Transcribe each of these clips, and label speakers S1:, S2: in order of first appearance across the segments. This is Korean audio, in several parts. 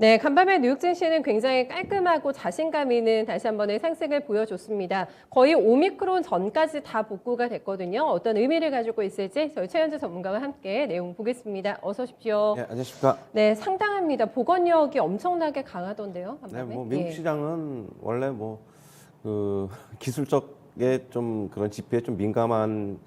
S1: 네, 간밤에 뉴욕 증시는 굉장히 깔끔하고 자신감 있는 다시 한 번의 상승을 보여줬습니다. 거의 오미크론 전까지 다 복구가 됐거든요. 어떤 의미를 가지고 있을지 저희 최현주 전문가와 함께 내용 보겠습니다. 어서 오십시오.
S2: 네, 안녕하십니까.
S1: 네, 상당합니다. 보건력이 엄청나게 강하던데요,
S2: 네,
S1: 간밤에.
S2: 뭐 미국
S1: 예.
S2: 시장은 원래 그 기술적의 좀 그런 지표에 좀 민감한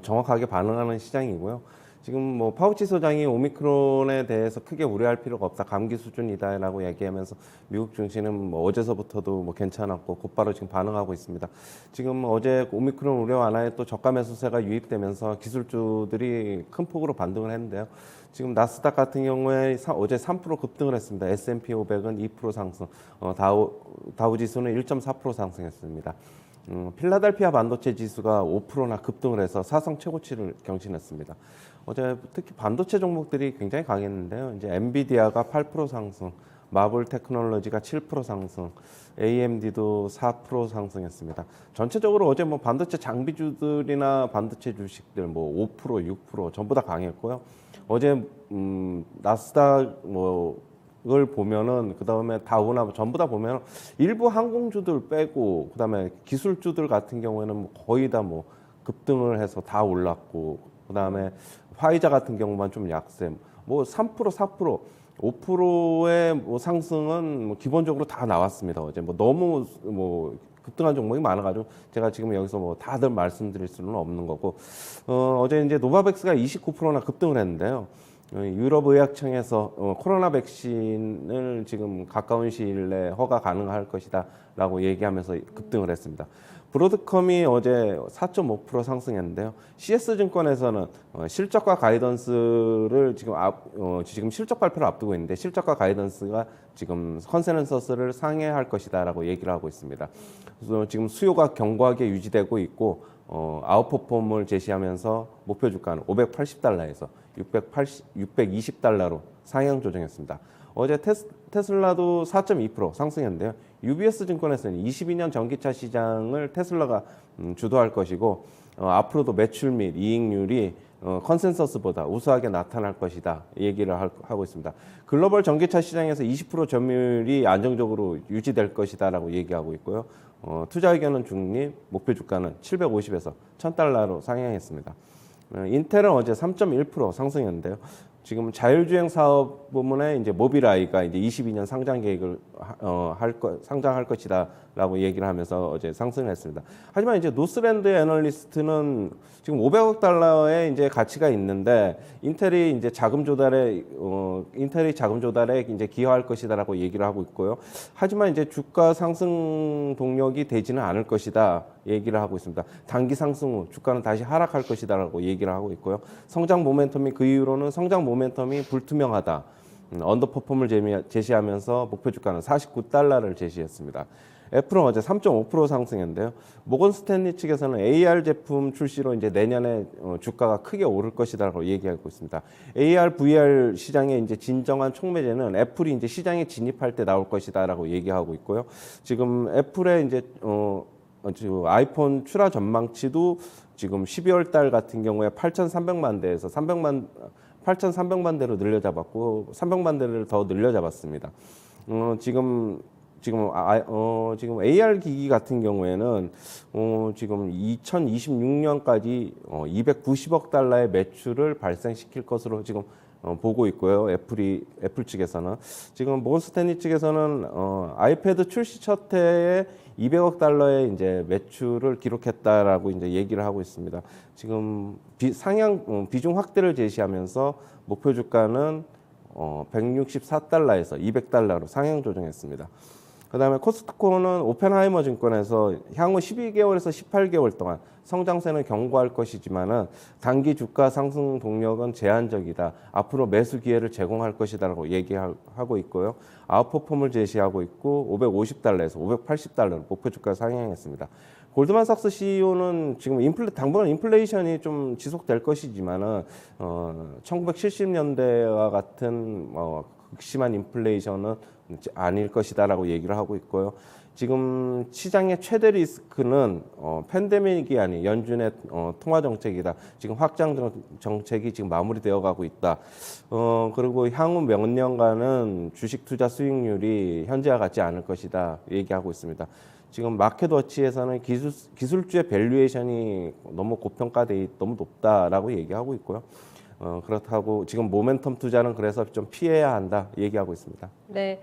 S2: 정확하게 반응하는 시장이고요. 지금 뭐 파우치 소장이 오미크론에 대해서 크게 우려할 필요가 없다, 감기 수준이다라고 얘기하면서 미국 증시는 뭐 어제서부터도 뭐 괜찮았고 곧바로 지금 반응하고 있습니다. 지금 어제 오미크론 우려 완화에 또 저가 매수세가 유입되면서 기술주들이 큰 폭으로 반등을 했는데요. 지금 나스닥 같은 경우에 어제 3% 급등을 했습니다. S&P 500은 2% 상승, 다우 지수는 1.4% 상승했습니다. 필라델피아 반도체 지수가 5%나 급등을 해서 사상 최고치를 경신했습니다. 어제 특히 반도체 종목들이 굉장히 강했는데요. 이제 엔비디아가 8% 상승, 마블 테크놀로지가 7% 상승, AMD도 4% 상승했습니다. 전체적으로 어제 뭐 반도체 장비주들이나 반도체 주식들 뭐 5%, 6% 전부 다 강했고요. 어제 나스닥 을 보면은 그다음에 다우나 전부 다 보면 일부 항공주들 빼고 그다음에 기술주들 같은 경우에는 뭐 거의 다 뭐 급등을 해서 다 올랐고 그다음에 화이자 같은 경우만 좀 약세. 뭐 3%, 4%, 5%의 뭐 상승은 뭐 기본적으로 다 나왔습니다. 어제 뭐 너무 뭐 급등한 종목이 많아가지고 제가 지금 여기서 뭐 다들 말씀드릴 수는 없는 거고 어제 이제 노바백스가 29%나 급등을 했는데요. 유럽의학청에서 코로나 백신을 지금 가까운 시일 내에 허가 가능할 것이다라고 얘기하면서 급등을 했습니다. 브로드컴이 어제 4.5% 상승했는데요. CS증권에서는 실적과 가이던스를 지금 실적 발표를 앞두고 있는데 실적과 가이던스가 지금 컨센서스를 상회할 것이다라고 얘기를 하고 있습니다. 그래서 지금 수요가 견고하게 유지되고 있고 아웃퍼폼을 제시하면서 목표 주가는 580달러에서 620달러로 상향 조정했습니다. 어제 테슬라도 4.2% 상승했는데요. UBS 증권에서는 22년 전기차 시장을 테슬라가 주도할 것이고 앞으로도 매출 및 이익률이 컨센서스보다 우수하게 나타날 것이다 얘기를 하고 있습니다. 글로벌 전기차 시장에서 20% 점유율이 안정적으로 유지될 것이다라고 얘기하고 있고요. 투자 의견은 중립, 목표 주가는 750에서 1000달러로 상향했습니다. 인텔은 어제 3.1% 상승했는데요. 지금 자율주행 사업 부문에 이제 모빌아이가 이제 22년 상장 계획을 상장할 것이다라고 얘기를 하면서 어제 상승했습니다. 하지만 이제 노스랜드 애널리스트는 지금 500억 달러의 이제 가치가 있는데 인텔이 자금 조달에 이제 기여할 것이다라고 얘기를 하고 있고요. 하지만 이제 주가 상승 동력이 되지는 않을 것이다 얘기를 하고 있습니다. 단기 상승 후 주가는 다시 하락할 것이다라고 얘기를 하고 있고요. 성장 모멘텀이 그 이후로는 성장 모멘텀이 불투명하다. 언더퍼폼을 제시하면서 목표 주가는 49달러를 제시했습니다. 애플은 어제 3.5% 상승했는데요. 모건 스탠리 측에서는 AR 제품 출시로 이제 내년에 주가가 크게 오를 것이다라고 얘기하고 있습니다. AR, VR 시장의 이제 진정한 촉매제는 애플이 이제 시장에 진입할 때 나올 것이다라고 얘기하고 있고요. 지금 애플의 지금 아이폰 출하 전망치도 지금 12월 달 같은 경우에 8,300만 대에서 8,300만 대로 늘려잡았고 300만 대를 더 늘려잡았습니다. 지금 AR 기기 같은 경우에는 지금 2026년까지 290억 달러의 매출을 발생시킬 것으로 지금 보고 있고요. 애플 측에서는 지금 모건 스탠리 측에서는 아이패드 출시 첫 해에 200억 달러의 이제 매출을 기록했다라고 이제 얘기를 하고 있습니다. 지금 비중 확대를 제시하면서 목표 주가는 164달러에서 200달러로 상향 조정했습니다. 그다음에 코스트코는 오펜하이머 증권에서 향후 12개월에서 18개월 동안 성장세는 견고할 것이지만은 단기 주가 상승 동력은 제한적이다. 앞으로 매수 기회를 제공할 것이다라고 얘기하고 있고요. 아웃퍼폼을 제시하고 있고 550달러에서 580달러로 목표 주가 상향했습니다. 골드만삭스 CEO는 지금 당분간 인플레이션이 좀 지속될 것이지만은 1970년대와 같은 극심한 인플레이션은 아닐 것이다라고 얘기를 하고 있고요. 지금 시장의 최대 리스크는 팬데믹이 아닌 연준의 통화 정책이다. 지금 확장 정책이 지금 마무리되어 가고 있다. 그리고 향후 몇 년간은 주식 투자 수익률이 현재와 같지 않을 것이다. 얘기하고 있습니다. 지금 마켓워치에서는 기술주의 밸류에이션이 너무 고평가돼 너무 높다라고 얘기하고 있고요. 그렇다고 지금 모멘텀 투자는 그래서 좀 피해야 한다 얘기하고 있습니다.
S1: 네.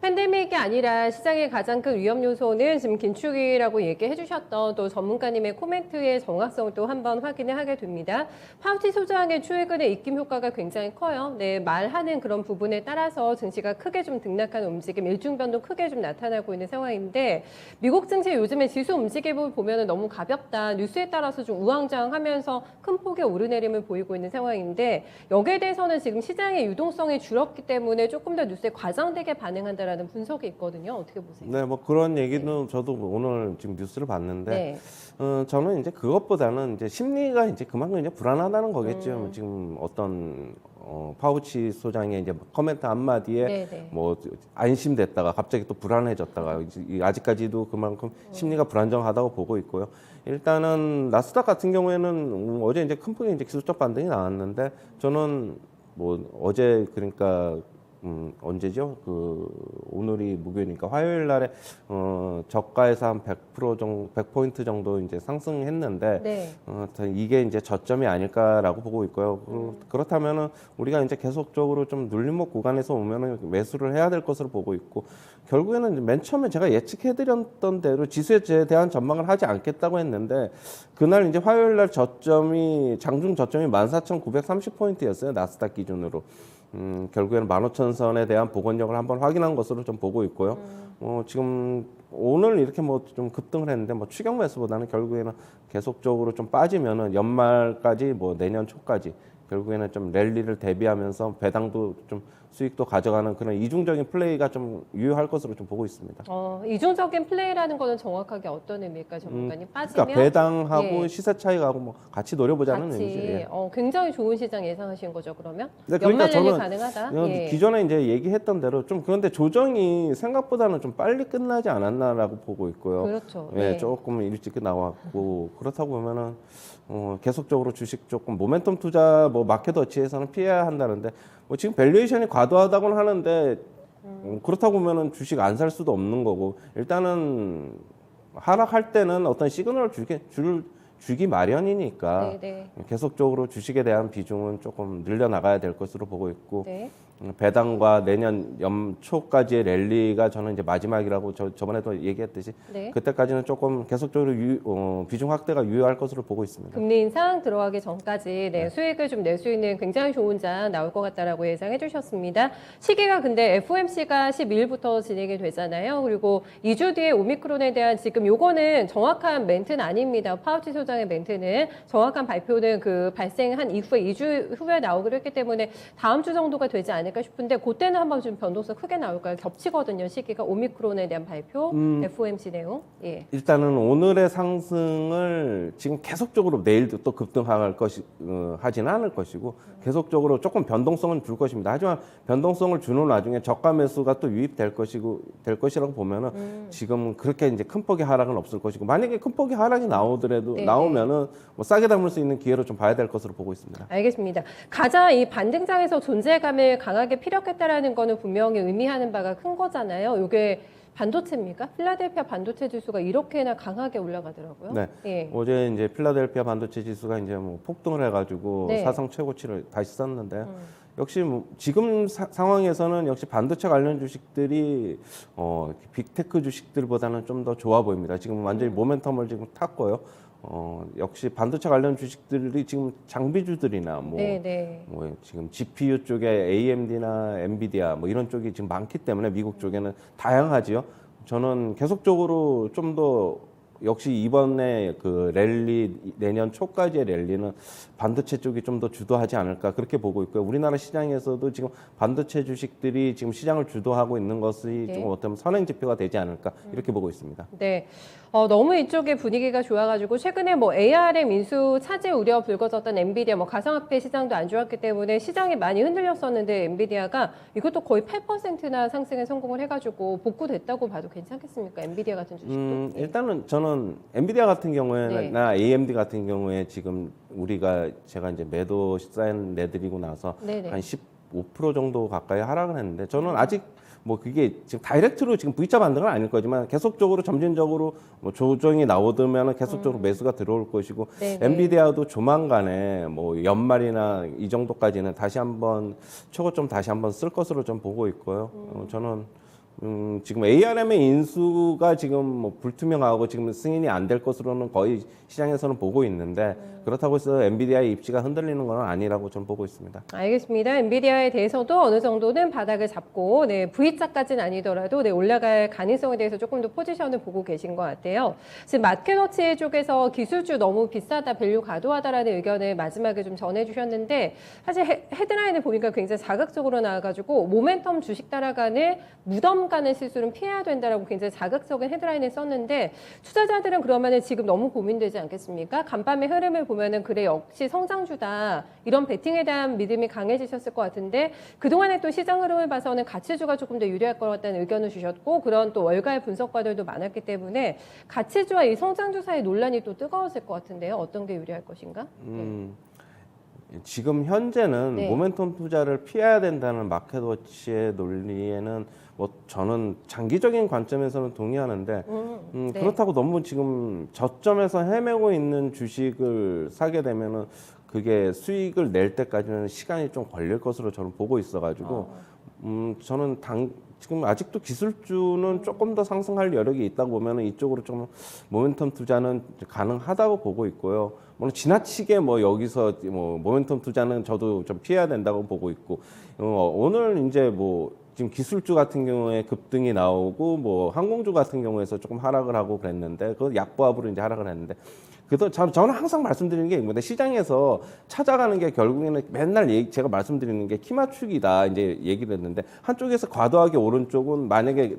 S1: 팬데믹이 아니라 시장의 가장 큰 위험 요소는 지금 긴축이라고 얘기해 주셨던 또 전문가님의 코멘트의 정확성도 한번 확인을 하게 됩니다. 파우치 소장의 최근의 입김 효과가 굉장히 커요. 네, 말하는 그런 부분에 따라서 증시가 크게 좀 등락하는 움직임, 일중변도 크게 좀 나타나고 있는 상황인데 미국 증시 요즘에 지수 움직임을 보면 너무 가볍다. 뉴스에 따라서 좀 우왕좌왕하면서 큰 폭의 오르내림을 보이고 있는 상황인데 여기에 대해서는 지금 시장의 유동성이 줄었기 때문에 조금 더 뉴스에 과장되게 반응한다라는 분석이 있거든요. 어떻게 보세요?
S2: 네, 뭐 그런 얘기는 저도 오늘 지금 뉴스를 봤는데, 저는 이제 그것보다는 이제 심리가 이제 그만큼 이제 불안하다는 거겠죠. 지금 어떤 파우치 소장의 이제 커멘트 한마디에 뭐 안심됐다가 갑자기 또 불안해졌다가 아직까지도 그만큼 심리가 불안정하다고 보고 있고요. 일단은 나스닥 같은 경우에는 어제 이제 큰 폭의 이제 기술적 반등이 나왔는데 저는 뭐 어제 그러니까 언제죠? 오늘이 목요일이니까 화요일 날에 저가에서 한 100% 정도, 100포인트 정도 이제 상승했는데 이게 이제 저점이 아닐까라고 보고 있고요. 그렇다면은 우리가 이제 계속적으로 좀 눌림목 구간에서 오면은 매수를 해야 될 것으로 보고 있고 결국에는 맨 처음에 제가 예측해드렸던 대로 지수에 대한 전망을 하지 않겠다고 했는데 그날 이제 화요일 날 저점이 장중 저점이 14,930포인트였어요. 나스닥 기준으로. 결국에는 15,000선에 대한 복원력을 한번 확인한 것으로 좀 보고 있고요. 지금 오늘 이렇게 뭐 좀 급등을 했는데 뭐 추격 매수보다는 결국에는 계속적으로 좀 빠지면은 연말까지 뭐 내년 초까지 결국에는 좀 랠리를 대비하면서 배당도 좀 수익도 가져가는 그런 이중적인 플레이가 좀 유효할 것으로 좀 보고 있습니다.
S1: 이중적인 플레이라는 거는 정확하게 어떤 의미일까요, 전문가님? 빠지면
S2: 그러니까 배당하고 시세 차익하고 뭐 같이 노려보자는 의미죠. 예.
S1: 굉장히 좋은 시장 예상하신 거죠, 그러면?
S2: 네, 그러니까
S1: 연말 랠리
S2: 저는
S1: 가능하다.
S2: 기존에 이제 얘기했던 대로 좀 그런데 조정이 생각보다는 좀 빨리 끝나지 않았나라고 보고 있고요.
S1: 그렇죠.
S2: 예, 조금 일찍 나왔고 그렇다고 보면은 계속적으로 주식 조금 모멘텀 투자 뭐 마켓워치에서는 피해야 한다는데 뭐 지금 밸류에이션이 과도하다고는 하는데 그렇다고 보면은 주식 안 살 수도 없는 거고 일단은 하락할 때는 어떤 시그널을 주기 마련이니까 계속적으로 주식에 대한 비중은 조금 늘려나가야 될 것으로 보고 있고 배당과 내년 연초까지의 랠리가 저는 이제 마지막이라고 저번에도 얘기했듯이 그때까지는 조금 계속적으로 비중 확대가 유효할 것으로 보고 있습니다.
S1: 금리 인상 들어가기 전까지 수익을 좀 낼 수 있는 굉장히 좋은 장 나올 것 같다라고 예상해 주셨습니다. 시기가 근데 FOMC가 12일부터 진행이 되잖아요. 그리고 2주 뒤에 오미크론에 대한 지금 요거는 정확한 멘트는 아닙니다. 파우치 소장의 멘트는 정확한 발표는 그 발생한 이후에 2주 후에 나오기로 했기 때문에 다음 주 정도가 되지 않을까 싶은데 그때는 한번 좀 변동성 크게 나올까요? 겹치거든요. 시기가 오미크론에 대한 발표, FOMC 내용. 예.
S2: 일단은 오늘의 상승을 지금 계속적으로 내일도 또 급등할 하지는 않을 것이고 계속적으로 조금 변동성은 줄 것입니다. 하지만 변동성을 주는 와중에 저가 매수가 또 유입될 될 것이라고 보면은 지금 그렇게 이제 큰 폭의 하락은 없을 것이고 만약에 큰 폭의 하락이 나오면은 뭐 싸게 담을 수 있는 기회로 좀 봐야 될 것으로 보고 있습니다.
S1: 알겠습니다. 가장 이 반등장에서 존재감을 강하게 피력했다라는 거는 분명히 의미하는 바가 큰 거잖아요. 이게 반도체입니까? 필라델피아 반도체 지수가 이렇게나 강하게 올라가더라고요.
S2: 네.
S1: 예.
S2: 어제 이제 필라델피아 반도체 지수가 이제 뭐 폭등을 해가지고 사상 최고치를 다시 썼는데 역시 뭐 지금 상황에서는 역시 반도체 관련 주식들이 빅테크 주식들보다는 좀 더 좋아 보입니다. 지금 완전히 모멘텀을 지금 탔고요. 역시 반도체 관련 주식들이 지금 장비주들이나 뭐 지금 GPU 쪽에 AMD나 엔비디아 뭐 이런 쪽이 지금 많기 때문에 미국 쪽에는 다양하지요. 저는 계속적으로 좀 더 역시 이번에 그 랠리 내년 초까지의 랠리는 반도체 쪽이 좀 더 주도하지 않을까 그렇게 보고 있고요. 우리나라 시장에서도 지금 반도체 주식들이 지금 시장을 주도하고 있는 것이
S1: 네.
S2: 좀 어떤 선행 지표가 되지 않을까 이렇게 보고 있습니다.
S1: 네. 너무 이쪽에 분위기가 좋아가지고 최근에 뭐 ARM 인수 차질 우려 불거졌던 엔비디아 뭐 가상화폐 시장도 안 좋았기 때문에 시장이 많이 흔들렸었는데 엔비디아가 이것도 거의 8%나 상승에 성공을 해가지고 복구됐다고 봐도 괜찮겠습니까? 엔비디아 같은 주식도. 네.
S2: 일단은 저는 엔비디아 같은 경우에나 AMD 같은 경우에 지금 제가 이제 매도 사인 내드리고 나서
S1: 네네.
S2: 한 15% 정도 가까이 하락을 했는데 저는 아직 뭐 그게 지금 다이렉트로 지금 V자 반등은 아닐 거지만 계속적으로 점진적으로 뭐 조정이 나오면 계속적으로 매수가 들어올 것이고
S1: 네네.
S2: 엔비디아도 조만간에 뭐 연말이나 이 정도까지는 다시 한번 초고점 다시 한번 쓸 것으로 좀 보고 있고요. 저는 지금 ARM의 인수가 지금 뭐 불투명하고 지금 승인이 안 될 것으로는 거의 시장에서는 보고 있는데 그렇다고 해서 엔비디아의 입지가 흔들리는 건 아니라고 저는 보고 있습니다.
S1: 알겠습니다. 엔비디아에 대해서도 어느 정도는 바닥을 잡고 V자까지는 아니더라도 올라갈 가능성에 대해서 조금 더 포지션을 보고 계신 것 같아요. 지금 마켓워치 쪽에서 기술주 너무 비싸다, 밸류 과도하다라는 의견을 마지막에 좀 전해주셨는데 사실 헤드라인을 보니까 굉장히 자극적으로 나와가지고 모멘텀 주식 따라가는 무덤 가는 실수는 피해야 된다라고 굉장히 자극적인 헤드라인을 썼는데 투자자들은 그러면은 지금 너무 고민되지 않겠습니까? 간밤의 흐름을 보면은 그래 역시 성장주다 이런 베팅에 대한 믿음이 강해지셨을 것 같은데 그동안에 또 시장 흐름을 봐서는 가치주가 조금 더 유리할 것 같다는 의견을 주셨고 그런 또 월가의 분석가들도 많았기 때문에 가치주와 이 성장주 사이 논란이 또 뜨거워질 것 같은데요. 어떤 게 유리할 것인가?
S2: 지금 현재는
S1: 네.
S2: 모멘텀 투자를 피해야 된다는 마켓워치의 논리에는 뭐 저는 장기적인 관점에서는 동의하는데
S1: 네.
S2: 그렇다고 너무 지금 저점에서 헤매고 있는 주식을 사게 되면은 그게 수익을 낼 때까지는 시간이 좀 걸릴 것으로 저는 보고 있어가지고 저는 지금 아직도 기술주는 조금 더 상승할 여력이 있다고 보면은 이쪽으로 좀 모멘텀 투자는 가능하다고 보고 있고요. 물론 지나치게 뭐 여기서 뭐 모멘텀 투자는 저도 좀 피해야 된다고 보고 있고 오늘 이제 뭐 지금 기술주 같은 경우에 급등이 나오고 뭐 항공주 같은 경우에서 조금 하락을 하고 그랬는데 그 약보합으로 이제 하락을 했는데 그래서 저는 항상 말씀드리는 게 있는데 시장에서 찾아가는 게 결국에는 맨날 제가 말씀드리는 게 키 맞추기다 이제 얘기를 했는데 한쪽에서 과도하게 오른쪽은 만약에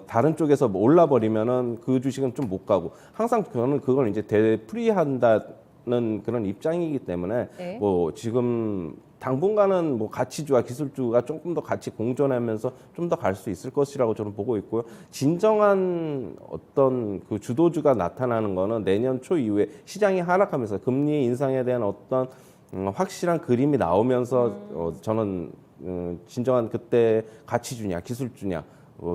S2: 다른 쪽에서 올라 버리면은 그 주식은 좀 못 가고 항상 저는 그걸 이제 되풀이한다는 그런 입장이기 때문에
S1: 네.
S2: 뭐 지금 당분간은 뭐 가치주와 기술주가 조금 더 같이 공존하면서 좀 더 갈 수 있을 것이라고 저는 보고 있고요. 진정한 어떤 그 주도주가 나타나는 거는 내년 초 이후에 시장이 하락하면서 금리 인상에 대한 어떤 확실한 그림이 나오면서 저는 진정한 그때 가치주냐 기술주냐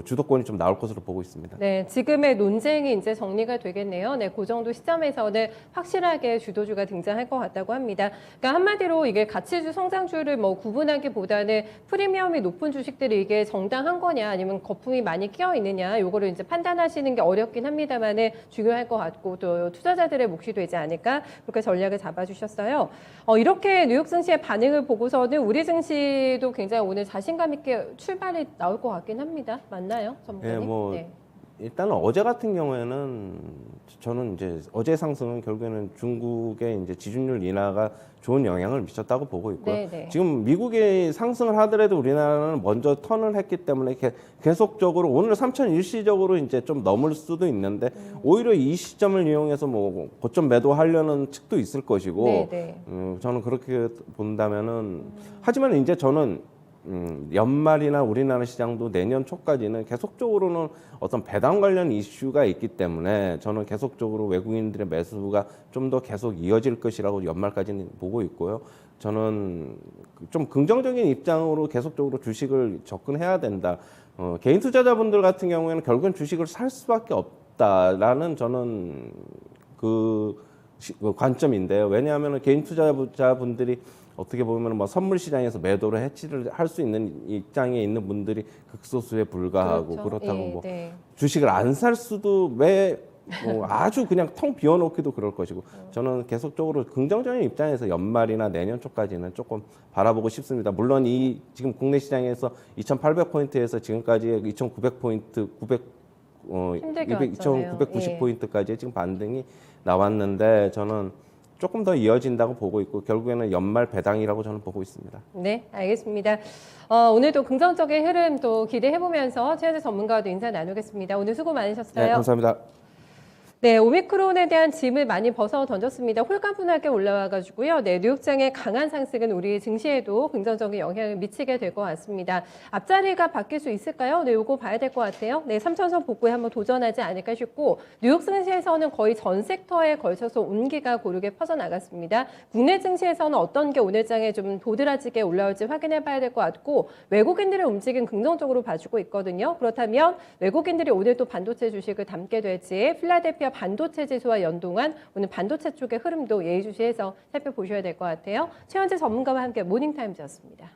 S2: 주도권이 좀 나올 것으로 보고 있습니다.
S1: 네, 지금의 논쟁이 이제 정리가 되겠네요. 네, 그 정도 시점에서는 확실하게 주도주가 등장할 것 같다고 합니다. 그러니까 한마디로 이게 가치주, 성장주를 뭐 구분하기보다는 프리미엄이 높은 주식들이 이게 정당한 거냐 아니면 거품이 많이 끼어 있느냐 요거를 이제 판단하시는 게 어렵긴 합니다만은 중요할 것 같고 또 투자자들의 몫이 되지 않을까 그렇게 전략을 잡아주셨어요. 이렇게 뉴욕 증시의 반응을 보고서는 우리 증시도 굉장히 오늘 자신감 있게 출발이 나올 것 같긴 합니다. 맞나요, 전문가님?
S2: 네, 뭐
S1: 네.
S2: 일단은 어제 같은 경우에는 저는 이제 어제 상승은 결국에는 중국의 이제 지준율 인하가 좋은 영향을 미쳤다고 보고 있고요.
S1: 네네.
S2: 지금 미국이 상승을 하더라도 우리나라는 먼저 턴을 했기 때문에 계속적으로 오늘 3천 일시적으로 이제 좀 넘을 수도 있는데 오히려 이 시점을 이용해서 뭐 고점 매도하려는 측도 있을 것이고
S1: 네네.
S2: 저는 그렇게 본다면은 하지만 이제 저는 연말이나 우리나라 시장도 내년 초까지는 계속적으로는 어떤 배당 관련 이슈가 있기 때문에 저는 계속적으로 외국인들의 매수가 좀 더 계속 이어질 것이라고 연말까지는 보고 있고요. 저는 좀 긍정적인 입장으로 계속적으로 주식을 접근해야 된다. 개인 투자자분들 같은 경우에는 결국엔 주식을 살 수밖에 없다라는 저는 그 관점인데요. 왜냐하면 개인 투자자분들이 어떻게 보면 뭐 선물 시장에서 매도를 해치를 할 수 있는 입장에 있는 분들이 극소수에 불과하고
S1: 그렇죠.
S2: 그렇다고
S1: 예,
S2: 뭐
S1: 네.
S2: 주식을 안 살 수도 뭐 아주 그냥 통 비워놓기도 그럴 것이고 저는 계속적으로 긍정적인 입장에서 연말이나 내년 초까지는 조금 바라보고 싶습니다. 물론 이 지금 국내 시장에서 2,800포인트에서 지금까지 2,900포인트
S1: 힘들게 왔잖아요.
S2: 2,990포인트까지 지금 반등이 나왔는데 저는 조금 더 이어진다고 보고 있고 결국에는 연말 배당이라고 저는 보고 있습니다.
S1: 네, 알겠습니다. 오늘도 긍정적인 흐름 또 기대해보면서 최현재 전문가와도 인사 나누겠습니다. 오늘 수고 많으셨어요.
S2: 네, 감사합니다.
S1: 네, 오미크론에 대한 짐을 많이 벗어 던졌습니다. 홀가분하게 올라와가지고요. 네, 뉴욕장의 강한 상승은 우리 증시에도 긍정적인 영향을 미치게 될 것 같습니다. 앞자리가 바뀔 수 있을까요? 네, 요거 봐야 될 것 같아요. 네, 3,000선 복구에 한번 도전하지 않을까 싶고 뉴욕 증시에서는 거의 전 섹터에 걸쳐서 온기가 고르게 퍼져나갔습니다. 국내 증시에서는 어떤 게 오늘 장에 좀 도드라지게 올라올지 확인해 봐야 될 것 같고 외국인들의 움직임 긍정적으로 봐주고 있거든요. 그렇다면 외국인들이 오늘 또 반도체 주식을 담게 될지 필라델피아 반도체 지수와 연동한 오늘 반도체 쪽의 흐름도 예의주시해서 살펴보셔야 될 것 같아요. 최현재 전문가와 함께 모닝타임즈였습니다.